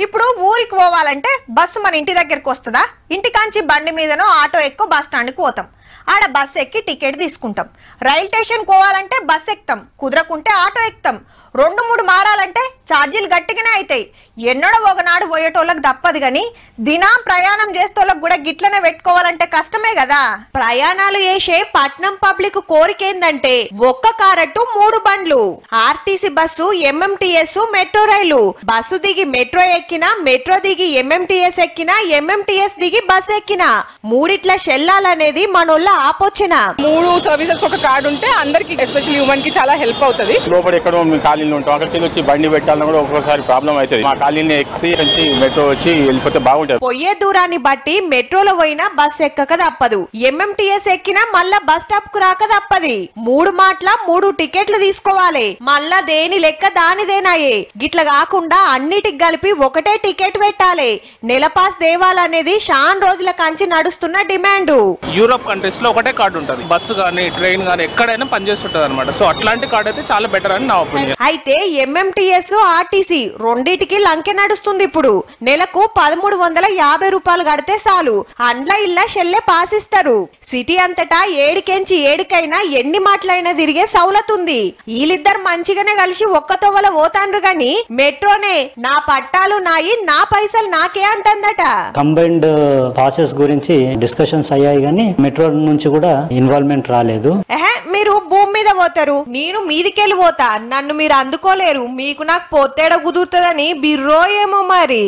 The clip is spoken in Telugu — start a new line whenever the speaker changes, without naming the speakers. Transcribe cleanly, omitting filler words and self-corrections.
ఇప్పుడు ఊరికి పోవాలంటే బస్సు మన ఇంటి దగ్గరికి వస్తుందా? ఇంటికాంచి బండి మీదనో ఆటో ఎక్కువ బస్ స్టాండ్కి పోతాం. ఆడ బస్ ఎక్కి టికెట్ తీసుకుంటాం. రైల్ స్టేషన్ పోవాలంటే బస్ ఎక్కుతాం, కుదరకుంటే ఆటో ఎక్కుతాం. 2-3 మారాలంటే ఛార్జీలు గట్టిగానే అవుతాయి. ఎన్నడో ఒకనాడు పోయేటోళ్ళకి తప్పదు గాని దినం ప్రయాణం చేసేటోళ్ళకి కూడా గిట్లనే పెట్టుకోవాలంటే కష్టమే కదా. ప్రయాణాలు చేసే పట్నం పబ్లిక్ కోరిక ఏందంటే ఒక్క కారట్టు 3 బండ్లు. ఆర్టీసీ బస్సు, ఎంఎంటీఎస్, మెట్రో రైలు. బస్సు దిగి మెట్రో ఎక్కినా, మెట్రో దిగి ఎంఎంటీఎస్ ఎక్కినా, ఎంఎంటీఎస్ దిగి బస్ ఎక్కినా మూడిట్ల చెల్లాలనేది మనోళ్ళ ఆపోచన.
3 సర్వీసెస్ ఒక కార్డు ఉంటే అందరికి ఎస్పెషల్లీ ఉమెన్ కి చాలా హెల్ప్ అవుతుంది.
లోపల ఎక్కడో కాలనీలో ఉంటాం, అక్కడికి వచ్చి బండి పెట్టాలన్నా కూడా ఒక్కొక్కసారి ప్రాబ్లం అవుతుంది. మా కాలనీ ఎక్కి మెట్రో వచ్చి వెళ్ళిపోతే బాగుంటుంది.
పోయే దూరాన్ని బట్టి మెట్రోలో పోయినా బస్ ఎక్కక తప్పదు, ఎంఎంటీఎస్ ఎక్కినా మళ్ళా బస్ స్టాప్ కు రాక తప్పది. 3 మాటల 3 టికెట్లు తీసుకోవాలి. మళ్ళా దేని లెక్క దానిదేనాయే. గిట్ల కాకుండా అన్నిటికి కలిపి ఒకటే టికెట్ పెట్టాలి. నెల పాస్ దేవాలనేది షాన్ రోజుల కంచి నడుస్తున్న డిమాండ్.
యూరోప్ కంట్రీస్ లో ఒకటే కార్డు ఉంటుంది, బస్సు గానీ ట్రైన్ గానీ ఎక్కడైనా పనిచేస్తుంటది అనమాట. సో అట్లాంటి కార్డు అయితే చాలా బెటర్ అని నా ఒపీనియన్.
అయితే ఎంఎంటీఎస్, ఆర్టీసీ రెండిటికి లంకె నడుస్తుంది. ఇప్పుడు నెలకు 1350 రూపాయలు కడితే చాలు, అండ్ల ఇళ్ళ షెల్లె పాసిస్తారు. సిటీ అంతటా ఏడికెంచి ఏడికైనా ఎన్ని మాటలైనా తిరిగే సౌలతుంది. వీళ్ళిద్దరు మంచిగానే కలిసి ఒక్క తోవల పోతాండ్రు గాని మెట్రోనే నా పట్టాలు నాయి, నా పైసలు నాకే అంటుందట.
కంబైన్డ్ పాసెస్ గురించి డిస్కషన్స్ అయ్యాయి గానీ మెట్రో నుంచి కూడా ఇన్వాల్వ్మెంట్ రాలేదు.
మీరు భూమి మీద పోతారు, నేను మీదికెళ్ళి పోతా, నన్ను మీరు అందుకోలేరు, మీకు నాకు పొత్తేడ కుదురుతుందని బిర్రో ఏమో మరి.